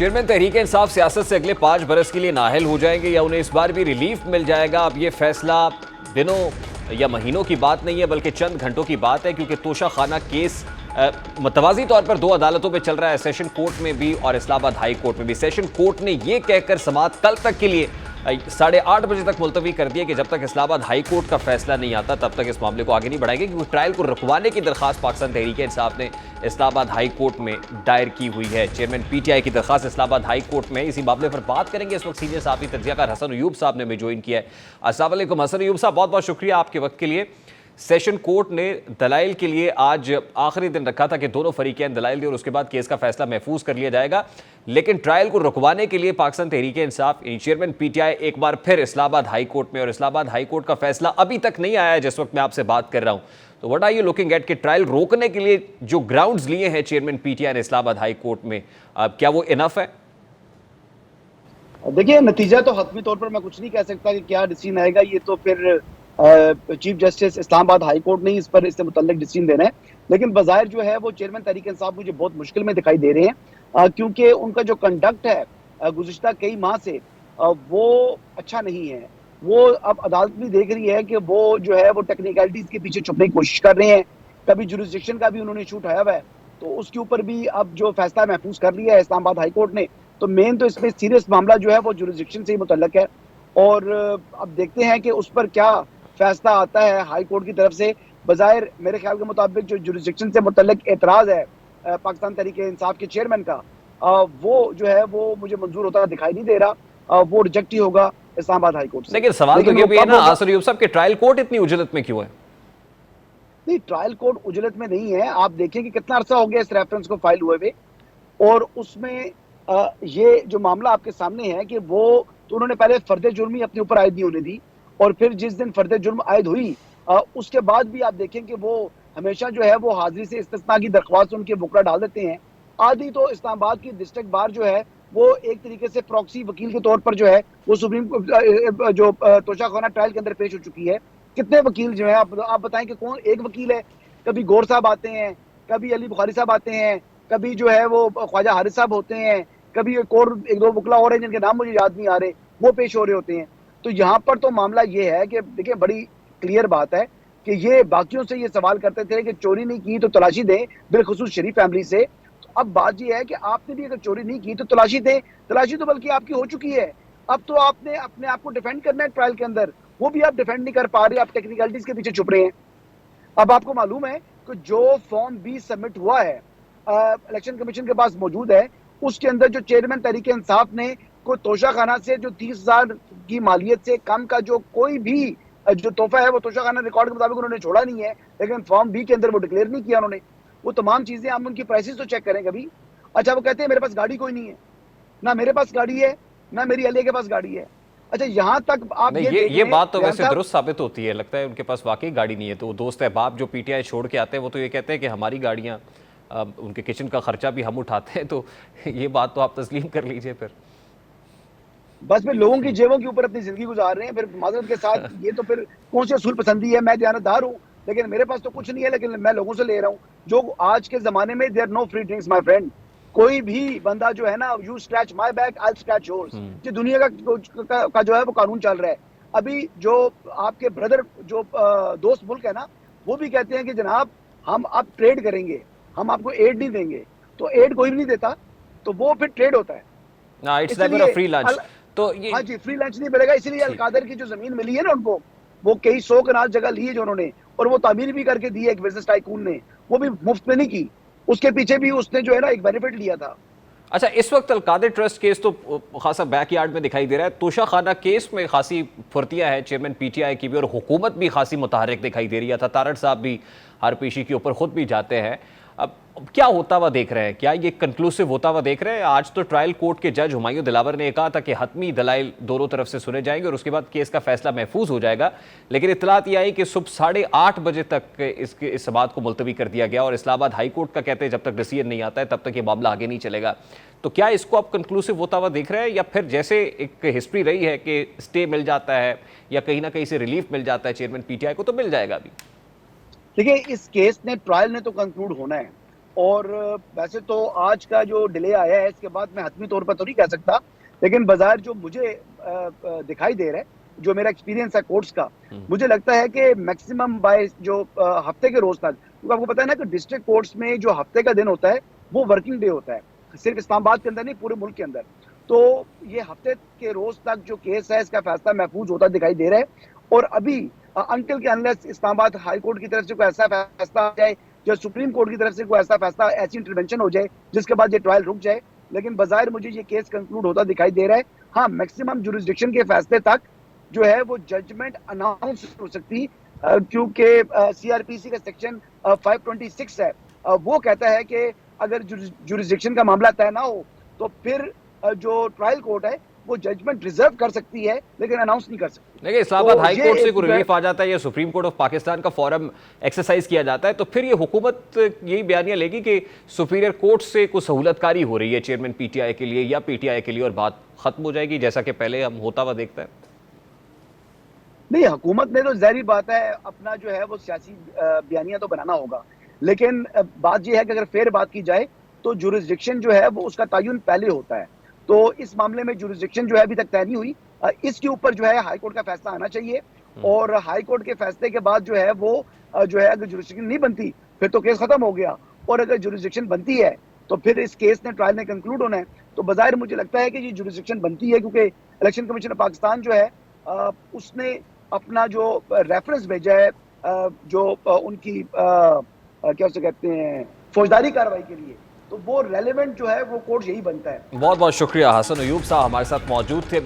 Chairman Tehreek Insaf सियासत से अगले 5 बरस के लिए नाअहल हो जाएंगे या उन्हें इस बार भी रिलीफ मिल जाएगा। अब ये फैसला दिनों या महीनों की बात नहीं है बल्कि चंद घंटों की बात है, क्योंकि तोशा खाना केस मतवाजी तौर पर 2 अदालतों में चल रहा है, सेशन कोर्ट में भी और इस्लामाबाद हाई कोर्ट में भी। सेशन कोर्ट ने यह कहकर समाअत कल तक के लिए 8:30 बजे तक मुलतवी कर दिया कि जब तक इस्लामाबाद हाई कोर्ट का फैसला नहीं आता तब तक इस मामले को आगे नहीं बढ़ाएंगे, क्योंकि ट्रायल को रुकवाने की दरखास्त पाकिस्तान तहरीक इंसाफ ने इस्लामाबाद हाई कोर्ट में दायर की हुई है। चेयरमैन पीटीआई की दरखास्त इस्लामाबाद हाई कोर्ट में। इसी मामले पर बात करेंगे इस वक्त सीनियर साहबी तज्जियाकार हसन अयूब साहब ने हमें ज्वाइन किया है। अस्सलाम वालेकुम हसन अयूब साहब, बहुत बहुत शुक्रिया आपके वक्त के लिए। सेशन कोर्ट ने दलाइल के लिए आज आखिरी दिन रखा था कि दोनों फरीकैन दलाइल दें और उसके बाद केस का फैसला महफूज कर लिया जाएगा, लेकिन ट्रायल को रुकवाने के लिए पाकिस्तान तहरीक इंसाफ चेयरमैन पीटीआई एक बार फिर इस्लामाबाद हाई कोर्ट में, और इस्लामाबाद हाई कोर्ट का फैसला अभी तक नहीं आया है जिस वक्त मैं आपसे बात कर रहा हूं। तो what are you looking at कि ट्रायल रोकने के लिए जो ग्राउंड्स लिए हैं चेयरमैन पीटीआई ने इस्लामाबाद हाई कोर्ट में, क्या वो इनफ है? देखिए, नतीजा तो हतमी तौर पर मैं कुछ नहीं कह सकता कि क्या डिसीजन आएगा। ये तो फिर chief justice Islamabad high court ने इस पर इससे मुतल्लिक डिसीजन देना है, लेकिन बज़ाहिर जो है वो चेयरमैन तहरीक इंसाफ मुझे बहुत मुश्किल में दिखाई दे रहे हैं, क्योंकि उनका जो कंडक्ट है गुज़िश्ता कई माह से वो अच्छा नहीं है। वो अब अदालत भी देख रही है कि वो जो है वो टेक्निकलिटीज के पीछे छुपने की कोशिश कर रहे हैं। कभी जुरिस्डिक्शन का भी उन्होंने इशू उठाया हुआ है, तो उसके ऊपर भी अब जो फैसला महफूज कर लिया है इस्लामाबाद हाई कोर्ट ने, तो मेन तो इसमें सीरियस मामला जो है वो जुरिस्डिक्शन से ही मुतल्लक है। और अब देखते हैं कि उस पर क्या फैसला आता है हाई कोर्ट की तरफ से। बज़ाहिर मेरे ख्याल के मुताबिक जो जुरिस्डिक्शन से मुतल्लिक एतराज है पाकिस्तान तहरीक इंसाफ के चेयरमैन का, वो जो है वो मुझे मंजूर होता दिखाई नहीं दे रहा। वो रिजेक्ट ही होगा इस्लामाबाद हाई कोर्ट से। लेकिन सवाल तो ये भी है ना आसर अयूब साहब कि ट्रायल कोर्ट इतनी उजलत में क्यों है? नहीं, ट्रायल कोर्ट उजलत में नहीं है। आप देखें कि कितना अरसा हो गया इस रेफरेंस को फाइल हुए हुए, और उसमें ये जो मामला आपके सामने है कि वो तो उन्होंने पहले फर्द जुर्म ही अपने ऊपर आयद नहीं होने दी, और फिर जिस दिन फर्द जुर्म आयद हुई उसके बाद भी आप देखें कि वो हमेशा जो है वो हाजिरी से इस्तिस्ना की दरख्वास्त उनके बुकरा डाल देते हैं। आदि तो इस्लामाबाद की डिस्ट्रिक्ट बार जो है वो एक तरीके से प्रॉक्सी वकील के तौर पर जो है वो सुप्रीम जो तोशाखाना ट्रायल के अंदर पेश हो चुकी है। कितने वकील जो है आप बताएं कि कौन एक वकील है? कभी गौर साहब आते हैं, कभी अली बुखारी साहब आते हैं, कभी जो है वो ख्वाजा हारिस साहब होते हैं, कभी एक और 1-2 वकला और हैं जिनके नाम मुझे याद नहीं आ रहे, वो पेश हो रहे होते हैं। तो यहाँ पर तो मामला ये है कि देखिए, बड़ी क्लियर बात है कि ये बाकियों से ये सवाल करते थे कि चोरी नहीं की तो तलाशी दें, बिलखुसूस शरीफ फैमिली से। तो अब बात ये है कि आपने भी अगर चोरी नहीं की तो तलाशी दें। तलाशी तो बल्कि आपकी हो चुकी है, अब तो आपने अपने आप को डिफेंड करना है ट्रायल के अंदर, वो भी आप डिफेंड नहीं कर पा रहे, आप टेक्निकलिटीज के पीछे छुप रहे हैं। अब आपको मालूम है कि जो फॉर्म 20 सबमिट हुआ है इलेक्शन कमीशन के पास मौजूद है, उसके अंदर जो चेयरमैन तहरीक इंसाफ ने को तोशाखाना से जो 30,000 की मालियत से कम का जो कोई भी जो तोहफा है वो तोशाखाना रिकॉर्ड के मुताबिक उन्होंने छोड़ा नहीं है, लेकिन फॉर्म बी के अंदर वो डिक्लेयर नहीं किया उन्होंने। वो तमाम चीजें हम उनकी प्राइसेस तो चेक करें कभी। अच्छा, वो कहते हैं मेरे पास गाड़ी कोई नहीं है, ना मेरे पास गाड़ी है ना मेरी अली के पास गाड़ी है। अच्छा, यहाँ तक आप ये बात तो वैसे दुरुस्त साबित होती है, लगता है उनके पास वाकई गाड़ी नहीं है। तो दोस्त अहबाब जो पीटीआई छोड़ के आते हैं वो तो ये कहते हैं कि हमारी गाड़ियाँ, उनके किचन का खर्चा भी हम उठाते हैं। तो ये बात तो आप तस्लीम कर लीजिए फिर। बस फिर लोगों की जेबों के ऊपर अपनी जिंदगी गुजार रहे हैं फिर माजरत के साथ। ये तो फिर कौन सी असूल पसंदी है? मैं दयानतदार हूँ, लेकिन मेरे पास तो कुछ नहीं है, लेकिन मैं लोगों से ले रहा हूँ। जो आज के जमाने में there no free drinks my friend. कोई भी बंदा जो है ना, you scratch my back I scratch yours, ये दुनिया का जो है वो कानून चल रहा है। अभी जो आपके ब्रदर जो दोस्त मुल्क है ना, वो भी कहते हैं कि जनाब हम अब ट्रेड करेंगे, हम आपको एड नहीं देंगे। तो एड कोई भी नहीं देता, तो वो फिर ट्रेड होता है। It's like a free lunch. तो ये हाँ जी, फ्री लंच नहीं मिलेगा। इसलिए अलकादर की जो जमीन मिली है ना उनको, वो कई 100 कनाल जगह ली है जो उन्होंने, और वो तामीर भी करके दी है एक बिजनेस टाइकून ने, वो भी मुफ्त में नहीं की। उसके पीछे भी उसने जो है ना एक बेनिफिट लिया था। अच्छा, इस वक्त अलकादर ट्रस्ट केस तो खासा बैकयार्ड में दिखाई दे रहा है। तोशाखाना केस में खासी फुर्तियां है चेयरमैन पीटीआई की भी, और हुकूमत भी खासी मुतहरिक दिखाई दे रही है। तारड़ साहब भी हर पेशी के ऊपर खुद भी जाते हैं। अब क्या होता हुआ देख रहे हैं? क्या ये कंक्लूसिव होता हुआ देख रहे हैं? आज तो ट्रायल कोर्ट के जज हुमायूं दिलावर ने कहा था कि हतमी दलाइल दोनों तरफ से सुने जाएंगे और उसके बाद केस का फैसला महफूज हो जाएगा, लेकिन इतलात ये आई कि सुबह 8:30 बजे तक इस बात को मुलतवी कर दिया गया। और इस्लामाबाद हाई कोर्ट का कहते हैं जब तक डिसीजन नहीं आता है तब तक ये मामला आगे नहीं चलेगा। तो क्या इसको आप कंक्लूसिव होता हुआ देख रहे हैं, या फिर जैसे एक हिस्ट्री रही है कि स्टे मिल जाता है या कहीं ना कहीं से रिलीफ मिल जाता है चेयरमैन पीटीआई को, तो मिल जाएगा अभी? देखिए, इस केस ने ट्रायल ने तो कंक्लूड होना है, और वैसे तो आज का जो डिले आया है इसके बाद मैं हतमी तौर पर तो नहीं कह सकता, लेकिन बाजार जो मुझे दिखाई दे रहा है, जो मेरा एक्सपीरियंस है कोर्ट्स का, मुझे लगता है कि मैक्सिमम बाय जो हफ्ते के रोज तक, क्योंकि आपको पता है ना कि डिस्ट्रिक्ट कोर्ट्स में जो हफ्ते का दिन होता है वो वर्किंग डे होता है, सिर्फ इस्लामाबाद के अंदर नहीं पूरे मुल्क के अंदर। तो ये हफ्ते के रोज तक जो केस है इसका फैसला महफूज होता दिखाई दे रहा है। और अभी अंटिल के अनलेस इस्लामाबाद हाई कोर्ट की तरफ से कोई ऐसा फैसला आ जाए या सुप्रीम कोर्ट की तरफ से कोई ऐसा फैसला, ऐसी इंटरवेंशन हो जाए जिसके बाद ये ट्रायल रुक जाए, लेकिन बजाय मुझे ये केस कंक्लूड होता दिखाई दे रहा है। हाँ, मैक्सिमम जुरिस्डिक्शन के फैसले तक जो है वो जजमेंट अनाउंस हो सकती, क्योंकि सीआरपीसी का सेक्शन 526 है, वो कहता है कि अगर जुरिस्डिक्शन का मामला तय ना हो तो फिर जो ट्रायल कोर्ट है वो जजमेंट रिजर्व कर सकती है लेकिन अनाउंस नहीं कर सकती। देखिए, इस्लामाबाद तो हाई ये कोर्ट से एक कोई रिलीफ आ जाता है या सुप्रीम कोर्ट ऑफ पाकिस्तान का फॉरम एक्सरसाइज किया जाता है तो फिर ये हुकूमत यही बयानियां लेगी कि सुपीरियर कोर्ट से कुछ सहूलतकारी हो रही है चेयरमैन पीटीआई के लिए या पीटीआई के लिए, और बात खत्म हो जाएगी जैसा कि पहले हम होता हुआ देखते हैं। नहीं, हुकूमत ने तो ज़ाहिर बात है अपना जो है वो सियासी बयानियां तो बनाना होगा, लेकिन बात यह है कि अगर फेयर बात की जाए तो जुरिस्डिक्शन जो है वो उसका तयन पहले होता है। तो इस मामले में जुरिस्डिक्शन जो है अभी तक तय नहीं हुई, इसके ऊपर जो है हाई कोर्ट का फैसला आना चाहिए, और हाई कोर्ट के फैसले के बाद जो है वो जो है अगर जुरिस्डिक्शन नहीं बनती फिर तो केस खत्म हो गया, और अगर जुरिस्डिक्शन बनती है तो फिर इस केस ने ट्रायल में कंक्लूड होना है। तो बज़ाहिर मुझे लगता है कि ये जुरिस्डिक्शन बनती है, क्योंकि इलेक्शन कमीशन ऑफ पाकिस्तान जो है उसने अपना जो रेफरेंस भेजा है जो उनकी क्या उसे कहते हैं फौजदारी कार्रवाई के लिए, तो वो रेलेवेंट जो है वो कोर्ट यही बनता है। बहुत बहुत शुक्रिया, हसन अयूब साहब हमारे साथ मौजूद थे।